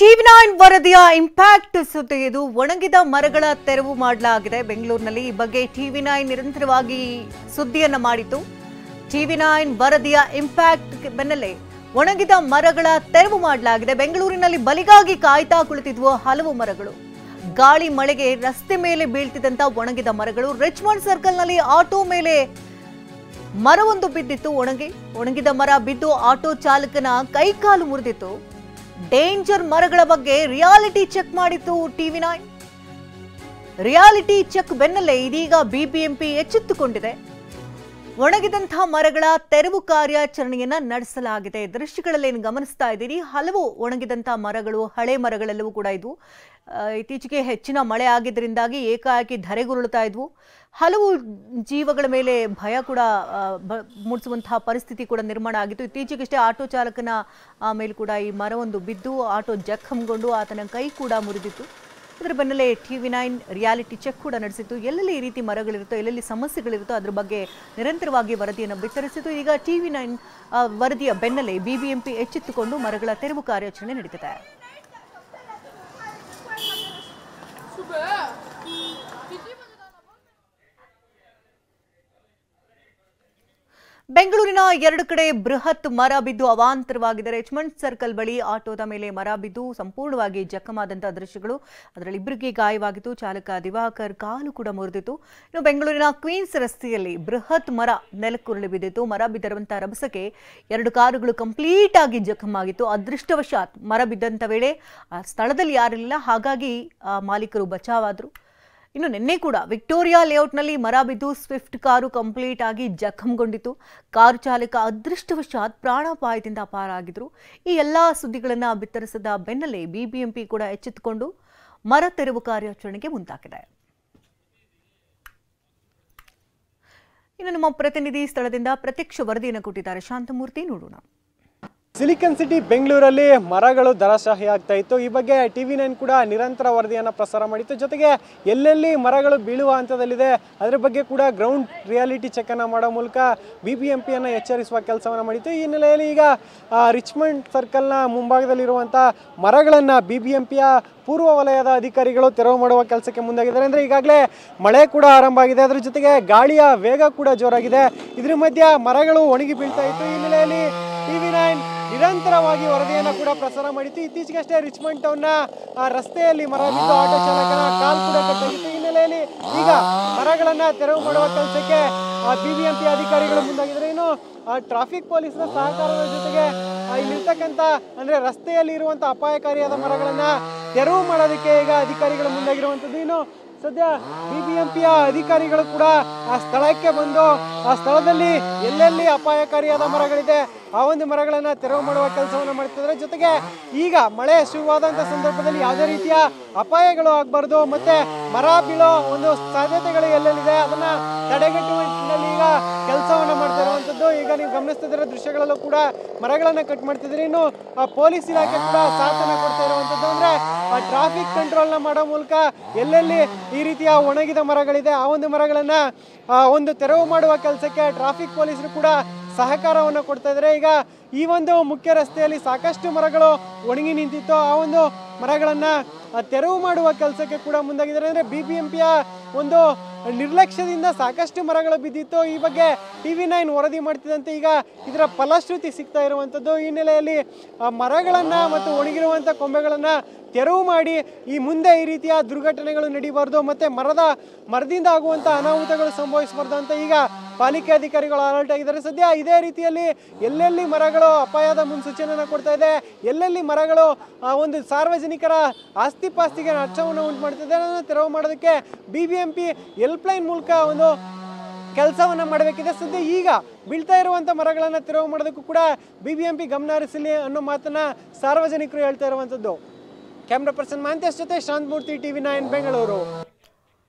ಟಿವಿ9 ವರದಿಯ ಇಂಪ್ಯಾಕ್ಟ್ ಸುದ್ದಿ ಇದು. ಒಣಗಿದ ಮರಗಳ ತೆರವು ಮಾಡಲಾಗಿದೆ ಬೆಂಗಳೂರಿನಲ್ಲಿ. ಈ ಬಗ್ಗೆ ಟಿವಿ9 ನಿರಂತರವಾಗಿ ಸುದ್ದಿಯನ್ನ ಮಾಡಿತು. ಟಿವಿ9 ವರದಿಯ ಇಂಪ್ಯಾಕ್ಟ್ ಬೆನ್ನಲ್ಲೇ ಒಣಗಿದ ಮರಗಳ ತೆರವು ಮಾಡಲಾಗಿದೆ. ಬೆಂಗಳೂರಿನಲ್ಲಿ ಬಲಿಗಾಗಿ ಕಾಯ್ತಾ ಕುಳಿತಿದ್ವು ಹಲವು ಮರಗಳು. ಗಾಳಿ ಮಳೆಗೆ ರಸ್ತೆ ಮೇಲೆ ಬೀಳ್ತಿದ್ದಂತ ಒಣಗಿದ ಮರಗಳು. ರಿಚ್ಮಂಡ್ ಸರ್ಕಲ್ನಲ್ಲಿ ಆಟೋ ಮೇಲೆ ಮರವೊಂದು ಬಿದ್ದಿತ್ತು. ಒಣಗಿದ ಮರ ಬಿದ್ದು ಆಟೋ ಚಾಲಕನ ಕೈಕಾಲು ಮುರಿದಿತ್ತು. ಡೇಂಜರ್ ಮರಗಳ ಬಗ್ಗೆ ರಿಯಾಲಿಟಿ ಚೆಕ್ ಮಾಡಿತ್ತು ಟಿವಿ9. ರಿಯಾಲಿಟಿ ಚೆಕ್ ಬೆನ್ನಲ್ಲೇ ಇದೀಗ ಬಿಬಿಎಂಪಿ ಎಚ್ಚೆತ್ತುಕೊಂಡಿದೆ. ಒಣಗಿದಂತಹ ಮರಗಳ ತೆರವು ಕಾರ್ಯಾಚರಣೆಯನ್ನ ನಡೆಸಲಾಗಿದೆ. ದೃಶ್ಯಗಳಲ್ಲಿ ಗಮನಿಸ್ತಾ ಇದ್ದೀರಿ, ಹಲವು ಒಣಗಿದಂತಹ ಮರಗಳು, ಹಳೆ ಮರಗಳೆಲ್ಲವೂ ಕೂಡ ಇದ್ವು. ಇತ್ತೀಚೆಗೆ ಹೆಚ್ಚಿನ ಮಳೆ ಆಗಿದ್ದರಿಂದಾಗಿ ಏಕಾಏಕಿ ಧರೆಗುರುಳುತ್ತಾ ಇದ್ವು. ಹಲವು ಜೀವಗಳ ಮೇಲೆ ಭಯ ಕೂಡ ಮೂಡಿಸುವಂತಹ ಪರಿಸ್ಥಿತಿ ಕೂಡ ನಿರ್ಮಾಣ ಆಗಿತ್ತು. ಇತ್ತೀಚೆಗಷ್ಟೇ ಆಟೋ ಚಾಲಕನ ಮೇಲೆ ಕೂಡ ಈ ಮರವೊಂದು ಬಿದ್ದು ಆಟೋ ಜಖಂಗೊಂಡು ಆತನ ಕೈ ಕೂಡ ಮುರಿದಿತ್ತು. ಅದರ ಬೆನ್ನಲ್ಲೇ ಟಿವಿ9 ರಿಯಾಲಿಟಿ ಚೆಕ್ ಕೂಡ ನಡೆಸಿತ್ತು. ಎಲ್ಲೆಲ್ಲಿ ಈ ರೀತಿ ಮರಗಳಿರುತ್ತೋ, ಎಲ್ಲೆಲ್ಲಿ ಸಮಸ್ಯೆಗಳಿರುತ್ತೋ ಅದ್ರ ಬಗ್ಗೆ ನಿರಂತರವಾಗಿ ವರದಿಯನ್ನು ಬಿತ್ತರಿಸಿತು. ಈಗ ಟಿವಿ9 ವರದಿಯ ಬೆನ್ನಲ್ಲೇ ಬಿಬಿಎಂಪಿ ಎಚ್ಚೆತ್ತುಕೊಂಡು ಮರಗಳ ತೆರವು ಕಾರ್ಯಾಚರಣೆ ನಡೆದಿದೆ. ಬೆಂಗಳೂರಿನ ಎರಡು ಕಡೆ ಬೃಹತ್ ಮರ ಬಿದ್ದು ಅವಾಂತರವಾಗಿದೆ. ರಿಚ್ಮಂಡ್ ಸರ್ಕಲ್ ಬಳಿ ಆಟೋದ ಮೇಲೆ ಮರ ಬಿದ್ದು ಸಂಪೂರ್ಣವಾಗಿ ಜಖಮಾದಂತಹ ದೃಶ್ಯಗಳು. ಅದರಲ್ಲಿ ಇಬ್ಬರಿಗೆ ಗಾಯವಾಗಿತ್ತು. ಚಾಲಕ ದಿವಾಕರ್ ಕಾಲು ಕೂಡ ಮುರಿದಿತ್ತು. ಇನ್ನು ಬೆಂಗಳೂರಿನ ಕ್ವೀನ್ಸ್ ರಸ್ತೆಯಲ್ಲಿ ಬೃಹತ್ ಮರ ನೆಲಕ್ಕುರುಳಿ ಬಿದ್ದಿತ್ತು. ಮರ ಬಿದ್ದಿರುವಂತಹ ರಭಸಕ್ಕೆ ಎರಡು ಕಾರುಗಳು ಕಂಪ್ಲೀಟ್ ಆಗಿ ಜಖಮಾಗಿತ್ತು. ಅದೃಷ್ಟವಶಾತ್ ಮರ ಬಿದ್ದಂತ ವೇಳೆ ಆ ಸ್ಥಳದಲ್ಲಿ ಯಾರಿರಲಿಲ್ಲ, ಹಾಗಾಗಿ ಮಾಲೀಕರು ಬಚಾವಾದ್ರು. ಇನ್ನು ನಿನ್ನೆ ಕೂಡ ವಿಕ್ಟೋರಿಯಾ ಲೇಔಟ್ನಲ್ಲಿ ಮರ ಬಿದ್ದು ಸ್ವಿಫ್ಟ್ ಕಾರು ಕಂಪ್ಲೀಟ್ ಆಗಿ ಜಖಂಗೊಂಡಿತ್ತು. ಕಾರು ಚಾಲಕ ಅದೃಷ್ಟವಶಾತ್ ಪ್ರಾಣಾಪಾಯದಿಂದ ಪಾರಾಗಿದ್ರು. ಈ ಎಲ್ಲಾ ಸುದ್ದಿಗಳನ್ನ ಬಿತ್ತರಿಸಿದ ಬೆನ್ನಲ್ಲೇ ಬಿಬಿಎಂಪಿ ಕೂಡ ಎಚ್ಚೆತ್ತುಕೊಂಡು ಮರ ತೆರವು ಕಾರ್ಯಾಚರಣೆಗೆ ಮುಂದಾಗಿದೆ. ಇನ್ನು ನಮ್ಮ ಪ್ರತಿನಿಧಿ ಸ್ಥಳದಿಂದ ಪ್ರತ್ಯಕ್ಷ ವರದಿಯನ್ನು ಕೊಟ್ಟಿದ್ದಾರೆ. ಶಾಂತಮೂರ್ತಿ, ನೋಡೋಣ. ಸಿಲಿಕಾನ್ ಸಿಟಿ ಬೆಂಗಳೂರಲ್ಲಿ ಮರಗಳು ದರಶಾಹಿ ಆಗ್ತಾ ಇತ್ತು. ಈ ಬಗ್ಗೆ ಟಿವಿ9 ಕೂಡ ನಿರಂತರ ವರದಿಯನ್ನು ಪ್ರಸಾರ ಮಾಡಿತ್ತು. ಜೊತೆಗೆ ಎಲ್ಲೆಲ್ಲಿ ಮರಗಳು ಬೀಳುವ ಹಂತದಲ್ಲಿದೆ ಅದರ ಬಗ್ಗೆ ಕೂಡ ಗ್ರೌಂಡ್ ರಿಯಾಲಿಟಿ ಚೆಕ್ಕನ್ನು ಮಾಡೋ ಮೂಲಕ ಬಿಬಿಎಂಪಿಯನ್ನು ಎಚ್ಚರಿಸುವ ಕೆಲಸವನ್ನು ಮಾಡಿತ್ತು. ಈ ಹಿನ್ನೆಲೆಯಲ್ಲಿ ಈಗ ರಿಚ್ಮಂಡ್ ಸರ್ಕಲ್ನ ಮುಂಭಾಗದಲ್ಲಿರುವಂಥ ಮರಗಳನ್ನು ಬಿಬಿಎಂಪಿಯ ಪೂರ್ವ ವಲಯದ ಅಧಿಕಾರಿಗಳು ತೆರವು ಮಾಡುವ ಕೆಲಸಕ್ಕೆ ಮುಂದಾಗಿದ್ದಾರೆ. ಅಂದರೆ ಈಗಾಗಲೇ ಮಳೆ ಕೂಡ ಆರಂಭ ಆಗಿದೆ, ಅದರ ಜೊತೆಗೆ ಗಾಳಿಯ ವೇಗ ಕೂಡ ಜೋರಾಗಿದೆ. ಇದ್ರ ಮಧ್ಯೆ ಮರಗಳು ಒಣಗಿ ಬೀಳ್ತಾ ಇತ್ತು. ಈ ಹಿನ್ನೆಲೆಯಲ್ಲಿ ಟಿವಿ9 ನಿರಂತರವಾಗಿ ವರದಿಯನ್ನು ಕೂಡ ಪ್ರಸಾರ ಮಾಡಿತ್ತು. ಇತ್ತೀಚೆಗಷ್ಟೇ ರಿಚ್ಮಂಡ್ ಟೌನ್ನ ರಸ್ತೆಯಲ್ಲಿ ಮರ ಬಿದ್ದು ಆಟೋ ಚಾಲಕನ ಕಾಲು ಕೂಡ ಕಟ್ಟಾಗಿತ್ತು. ಈ ಹಿನ್ನೆಲೆಯಲ್ಲಿ ಈಗ ಮರಗಳನ್ನು ತೆರವು ಮಾಡುವ ಕೆಲಸಕ್ಕೆ ಬಿಬಿಎಂಪಿ ಅಧಿಕಾರಿಗಳು ಮುಂದಾಗಿದ್ದಾರೆ. ಇನ್ನು ಟ್ರಾಫಿಕ್ ಪೊಲೀಸರ ಸಹಕಾರದ ಜೊತೆಗೆ ಇಲ್ಲಿರ್ತಕ್ಕಂಥ ಅಂದರೆ ರಸ್ತೆಯಲ್ಲಿ ಇರುವಂಥ ಅಪಾಯಕಾರಿಯಾದ ಮರಗಳನ್ನು ತೆರವು ಮಾಡೋದಕ್ಕೆ ಈಗ ಅಧಿಕಾರಿಗಳು ಮುಂದಾಗಿರುವಂಥದ್ದು. ಇನ್ನು ಸದ್ಯ ಬಿಬಿಎಂಪಿಯ ಅಧಿಕಾರಿಗಳು ಕೂಡ ಆ ಸ್ಥಳಕ್ಕೆ ಬಂದು ಆ ಸ್ಥಳದಲ್ಲಿ ಎಲ್ಲೆಲ್ಲಿ ಅಪಾಯಕಾರಿಯಾದ ಮರಗಳಿದೆ ಆ ಒಂದು ಮರಗಳನ್ನು ತೆರವು ಮಾಡುವ ಕೆಲಸವನ್ನು ಮಾಡ್ತಿದ್ದಾರೆ. ಜೊತೆಗೆ ಈಗ ಮಳೆ ಶುರುವಾದಂಥ ಸಂದರ್ಭದಲ್ಲಿ ಯಾವುದೇ ರೀತಿಯ ಅಪಾಯಗಳು ಆಗಬಾರ್ದು, ಮತ್ತೆ ಮರ ಬೀಳೋ ಒಂದು ಸಾಧ್ಯತೆಗಳು ಎಲ್ಲೆಲ್ಲಿದೆ ಅದನ್ನ ತಡೆಗಟ್ಟುವ ನಿಟ್ಟಿನಲ್ಲಿ ಈಗ ಕೆಲಸವನ್ನು ಮಾಡ್ತಾ ಇರುವಂಥದ್ದು. ಈಗ ನೀವು ಗಮನಿಸ್ತಿದ್ದೀರ ದೃಶ್ಯಗಳಲ್ಲೂ ಕೂಡ ಮರಗಳನ್ನು ಕಟ್ ಮಾಡ್ತಿದ್ದೀರಿ. ಇನ್ನು ಪೊಲೀಸ್ ಇಲಾಖೆ ಕೂಡ ಸಾಥನ್ನು ಕೊಡ್ತಾ ಇರುವಂಥದ್ದು. ಅಂದರೆ ಟ್ರಾಫಿಕ್ ಕಂಟ್ರೋಲ್ನ ಮಾಡೋ ಮೂಲಕ ಎಲ್ಲೆಲ್ಲಿ ಈ ರೀತಿಯ ಒಣಗಿದ ಮರಗಳಿದೆ ಆ ಒಂದು ಮರಗಳನ್ನು ಒಂದು ತೆರವು ಮಾಡುವ ಕೆಲಸಕ್ಕೆ ಟ್ರಾಫಿಕ್ ಪೊಲೀಸರು ಕೂಡ ಸಹಕಾರವನ್ನು ಕೊಡ್ತಾ ಇದ್ದಾರೆ. ಈಗ ಈ ಒಂದು ಮುಖ್ಯ ರಸ್ತೆಯಲ್ಲಿ ಸಾಕಷ್ಟು ಮರಗಳು ಒಣಗಿ ನಿಂತಿತ್ತು. ಆ ಒಂದು ಮರಗಳನ್ನು ತೆರವು ಮಾಡುವ ಕೆಲಸಕ್ಕೆ ಕೂಡ ಮುಂದಾಗಿದ್ದಾರೆ. ಅಂದರೆ ಬಿಬಿಎಂಪಿಯ ಒಂದು ನಿರ್ಲಕ್ಷ್ಯದಿಂದ ಸಾಕಷ್ಟು ಮರಗಳು ಬಿದ್ದಿತ್ತು. ಈ ಬಗ್ಗೆ ಟಿವಿ9 ವರದಿ ಮಾಡ್ತಿದ್ದಂತೆ ಈಗ ಇದರ ಫಲಶ್ರುತಿ ಸಿಗ್ತಾ ಇರುವಂಥದ್ದು. ಈ ಹಿನ್ನೆಲೆಯಲ್ಲಿ ಮರಗಳನ್ನು ಮತ್ತು ಒಣಗಿರುವಂಥ ಕೊಂಬೆಗಳನ್ನು ತೆರವು ಮಾಡಿ ಈ ಮುಂದೆ ಈ ರೀತಿಯ ದುರ್ಘಟನೆಗಳು ನಡೀಬಾರ್ದು, ಮತ್ತು ಮರದಿಂದ ಆಗುವಂಥ ಅನಾಹುತಗಳು ಸಂಭವಿಸಬಾರ್ದು ಅಂತ ಈಗ ಪಾಲಿಕೆ ಅಧಿಕಾರಿಗಳು ಅಲರ್ಟ್ ಆಗಿದ್ದಾರೆ. ಸದ್ಯ ಇದೇ ರೀತಿಯಲ್ಲಿ ಎಲ್ಲೆಲ್ಲಿ ಮರಗಳು ಅಪಾಯದ ಮುನ್ಸೂಚನೆಯನ್ನು ಕೊಡ್ತಾ ಇದೆ, ಎಲ್ಲೆಲ್ಲಿ ಮರಗಳು ಒಂದು ಸಾರ್ವಜನಿಕರ ಆಸ್ತಿ ಪಾಸ್ತಿಗೆ ನಷ್ಟವನ್ನು ಉಂಟು ಮಾಡ್ತಿದೆ ಅದನ್ನು ತೆರವು ಮಾಡೋದಕ್ಕೆ ಬಿಬಿಎಂಪಿ ಹೆಲ್ಪ್ಲೈನ್ ಮೂಲಕ ಒಂದು ಕೆಲಸವನ್ನು ಮಾಡಬೇಕಿದೆ. ಸದ್ಯ ಈಗ ಬೀಳ್ತಾ ಇರುವಂಥ ಮರಗಳನ್ನು ತೆರವು ಮಾಡೋದಕ್ಕೂ ಕೂಡ ಬಿಬಿಎಂಪಿ ಗಮನ ಹರಿಸಲಿ ಅನ್ನೋ ಮಾತನ್ನ ಸಾರ್ವಜನಿಕರು ಹೇಳ್ತಾ ಇರುವಂಥದ್ದು. ಕ್ಯಾಮ್ರಾ ಪರ್ಸನ್ ಮಾಂತೇಶ್ ಜೊತೆ ಶಾಂತಮೂರ್ತಿ, ಟಿವಿ9 ಬೆಂಗಳೂರು.